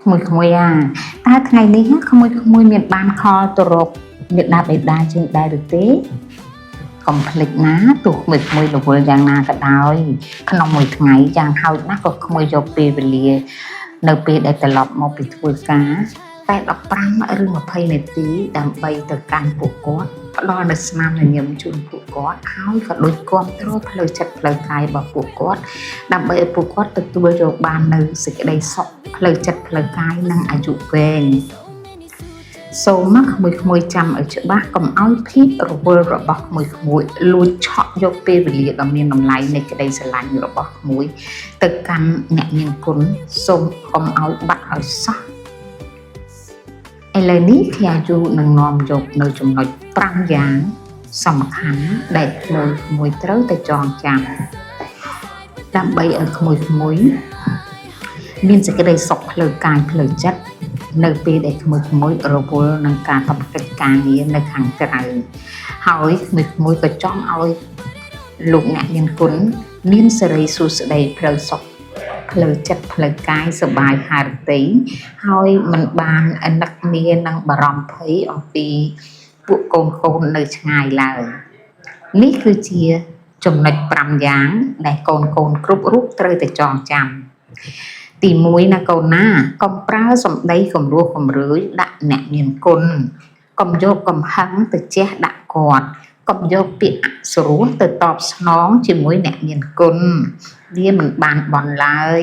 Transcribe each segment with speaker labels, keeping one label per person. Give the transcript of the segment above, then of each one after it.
Speaker 1: ក្មួយអាតើថ្ងៃនេះក្មួយមានបានខលទៅរកមេដាបេដាជាងដែរឬទេកុំភ្លេចណាទោះក្មួយរវល់យ៉ាងណាក៏ដោយក្នុងមួយថ្ងៃយ៉ាងហោចណាស់ក៏ក្មួយយកពេលវេលានៅពេលដែលត្រឡប់មកពីធ្វើការតែ15ឬ20នាទីដើម្បីទៅកាន់ពួកគាត់ផ្ដល់នូវស្នាមញញឹមជូនពួកគាត់ហើយក៏ដូចគ្រប់គ្រងផ្លូវចិត្តផ្លូវកាយរបស់ពួកគាត់ដើម្បីឲ្យពួកគាត់ទទួលយកបាននូវសេចក្តីសុខផ្លូវចិត្តផ្លូវកាយនិងអាយុវែងសូមមកក្មួយចាំឲ្យច្បាស់កុំឲ្យភាពរវល់របស់ក្មួយលួចឆក់យកពេលវេលាដ៏មានតម្លៃនៃក្តីស្រឡាញ់របស់ក្មួយទៅកាន់អ្នកមានគុណសូមកុំឲ្យបាត់ឲ្យសោះឥឡូវនេះខ្ញុំជួនឹងនាំយកនៅចំណុច5យ៉ាងសំខាន់ដែលក្មួយត្រូវតែចងចាំដើម្បីឲ្យក្មួយមានសេចក្តីសុខផ្លូវកាយផ្លូវចិត្តនៅពេលដែលក្មួយរវល់នឹងការតបកិច្ចការងារនៅខាងក្រៅហើយក្មួយក៏ចង់ឲ្យលោកអ្នកមានគុណមានសេរីសួស្តីផ្លូវសុខផ្លូវចិត្តផ្លូវកាយសบายហារតីហើយមិនបាននឹកនានឹងបារម្ភភ័យអំពីពួកកូននៅឆ្ងាយឡើយនេះគឺជាចំណុច5យ៉ាងដែលកូនគ្រប់រូបត្រូវតែចងចាំទី1ណាកូនណាកុំប្រើសម្ដីគំរោះគំរើយដាក់អ្នកមានគុណកុំយកកំហឹងទៅជះដាក់គាត់កុំយកពាក្យអសុរោះទៅតបស្នងជាមួយអ្នកមានគុណវាមិនបានបន់ឡើយ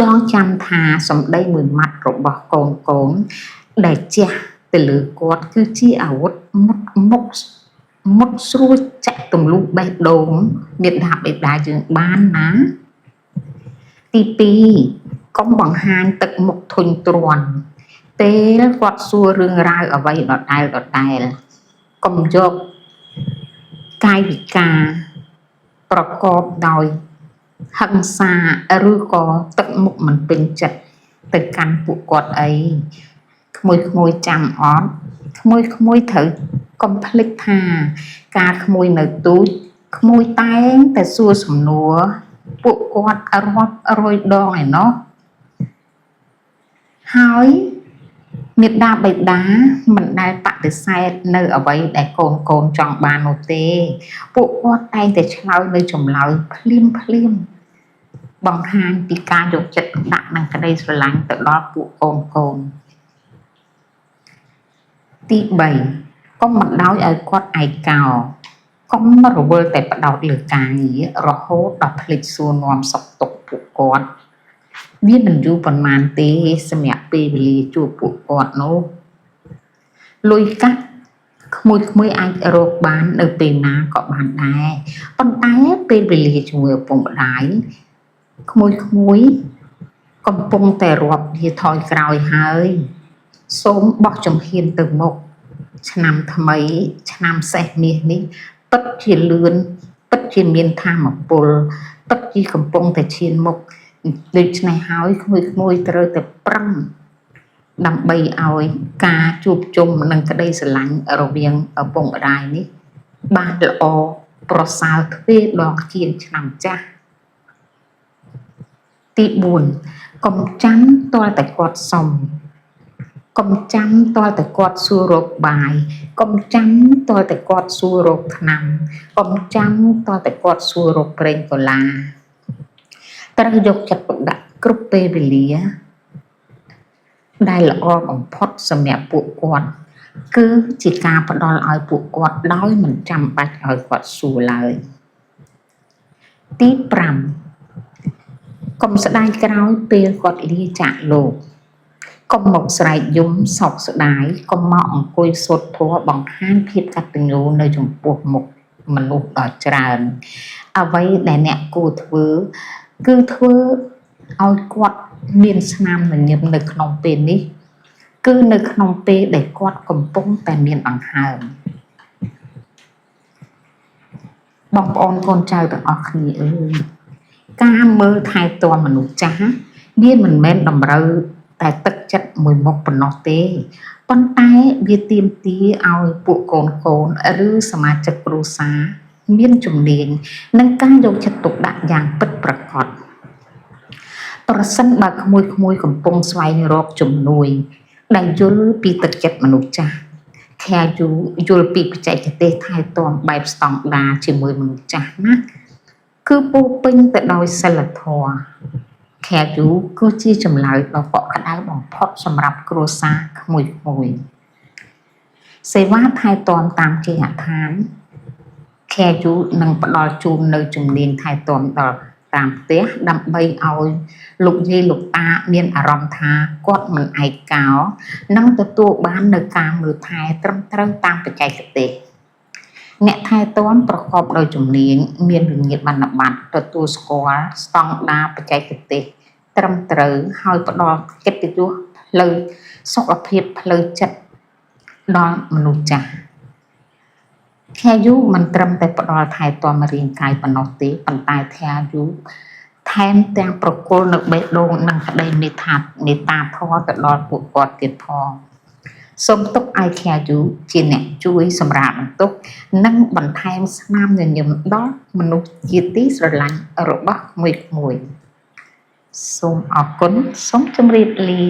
Speaker 1: ចងចាំថាសម្ដីមួយម៉ាត់របស់កូនដែលជះទៅលើគាត់គឺជាអាវុធមុតស្រួចចាក់ទម្លុះបេះដូងមេដាបេដាយើងបានណាទី2កុំបង្ហាញទឹកមុខធុញទ្រាន់ពេលគាត់សួររឿងរ៉ាវអ្វីដដែលកុំយកកាយវិការប្រកបដោយហិង្សាឬក៏ទឹកមុខមិនពេញចិត្តទៅកាន់ពួកគាត់អីក្មួយចាំអត់ក្មួយត្រូវកុំភ្លេចថាការក្មួយនៅទូចក្មួយតែងតែសួរសំណួរពួកគាត់រាប់រយដងឯណោះហើយមេដាបេដាមិនដែលបដិសេធនៅអ្វីដែលកូនចង់បាននោះទេពួកគាត់តែងតែឆ្លើយនៅចម្លើយភ្លាមបង្ហាញពីការយកចិត្តទុកដាក់និងក្តីស្រឡាញ់ទៅដល់ពួកកូនទី3កុំបណ្ដោយឲ្យគាត់ឯកោកុំរវល់តែផ្ដោតលើការងាររហូតដល់ភ្លេចសួរនាំសុខទុក្ខពួកគាត់វាមិនយូរប៉ុន្មានទេសម្រាប់ពេលវេលាជួបពួកគាត់នោះលុយកាក់ក្មួយអាចរកបាននៅពេលណាក៏បានដែរប៉ុន្តែពេលវេលាជាមួយឪពុកម្ដាយក្មួយកំពុងតែរាប់វាថយក្រោយហើយសូមបោះជំហានទៅមុខឆ្នាំថ្មីឆ្នាំសេះមាសនេះពិតជាលឿនពិតជាមានធម៌ពលពិតជាកំពុងតែឈានមុខដូច្នេះហើយក្មួយត្រូវតែប្រឹងដើម្បីឲ្យការជួបជុំនិងក្តីស្រឡាញ់រវាងឪពុកម្ដាយនេះបានល្អប្រសើរទ្វេដងជាងឆ្នាំចាស់ទី4កុំចាំទាល់តែគាត់សុំកុំចាំទាល់តែគាត់សួររកបាយកុំចាំទាល់តែគាត់សួររកថ្នាំកុំចាំទាល់តែគាត់សួររកប្រេងកូឡាត្រូវយកចិត្តទុកដាក់គ្រប់ពេលវេលាដែលល្អបំផុតសម្រាប់ពួកគាត់គឺជាការផ្ដល់ឲ្យពួកគាត់ដោយមិនចាំបាច់ឲ្យគាត់សួរឡើយទី5កុំស្ដាយក្រោយពេលគាត់លាចាកលោកកុំមកស្រែកយំសោកស្ដាយកុំមកអង្គុយសូត្រធម៌បង្ហាញភាពកតញ្ញូនៅចំពោះមុខមនុស្សដ៏ច្រើនអ្វីដែលអ្នកគួរធ្វើគឺធ្វើឲ្យគាត់មានស្នាមញញឹមនៅក្នុងពេលនេះគឺនៅក្នុងពេលដែលគាត់កំពុងតែមានដង្ហើមបងប្អូនកូនចៅទាំងអស់គ្នាអើយការមើលថែទាំមនុស្សចាស់វាមិនមែនតម្រូវតែទឹកចិត្តមួយមុខប៉ុណ្ណោះទេប៉ុន្តែវាទាមទារឲ្យពួកកូនឬសមាជិកគ្រួសារមានជំនាញនិងការយកចិត្តទុកដាក់យ៉ាងពិតប្រាកដ ប្រសិនបើក្មួយកំពុងស្វែងរកជំនួយដែលយល់ពីទឹកចិត្តមនុស្សចាស់ខែយល់ពីបច្ចេកទេសថែទាំបែបស្តង់ដារជាមួយមនុស្សចាស់ណាគឺពោពេញទៅដោយសិលធម៌ខែគឺជាចម្លើយដ៏កក់ក្ដៅបំផុតសម្រាប់គ្រួសារក្មួយសេវាថែទាំតាមគេហដ្ឋានខែនឹងផ្ដល់ជូននៅជំនាញថែទាំដល់តាមផ្ទះដើម្បីឲ្យលោកយាយលោកតាមានអារម្មណ៍ថាគាត់មិនឯកោនិងទទួលបាននៅការមើលថែត្រឹមត្រូវតាមបច្ចេកទេសអ្នកថែទាំប្រកបដោយជំនាញមានវិញ្ញាបនបត្រទទួលស្គាល់ស្តង់ដារបច្ចេកទេសត្រឹមត្រូវហើយផ្ដល់កិត្តិយសផ្លូវសុខភាពផ្លូវចិត្តដល់មនុស្សចាស់ខែមិនត្រឹមតែផ្ដល់ថែទាំរាងកាយប៉ុណ្ណោះទេប៉ុន្តែខែថែមទាំងប្រគល់នៅបេះដូងនិងក្តីមេត្តាធម៌ទៅដល់ពួកគាត់ទៀតផងសូមទុកឲ្យខែជាអ្នកជួយសម្រាប់បន្ទុកនិងបន្ថែមស្នាមញញឹមដល់មនុស្សជាទីស្រឡាញ់របស់ក្មួយសូមអរគុណសូមជម្រាបលា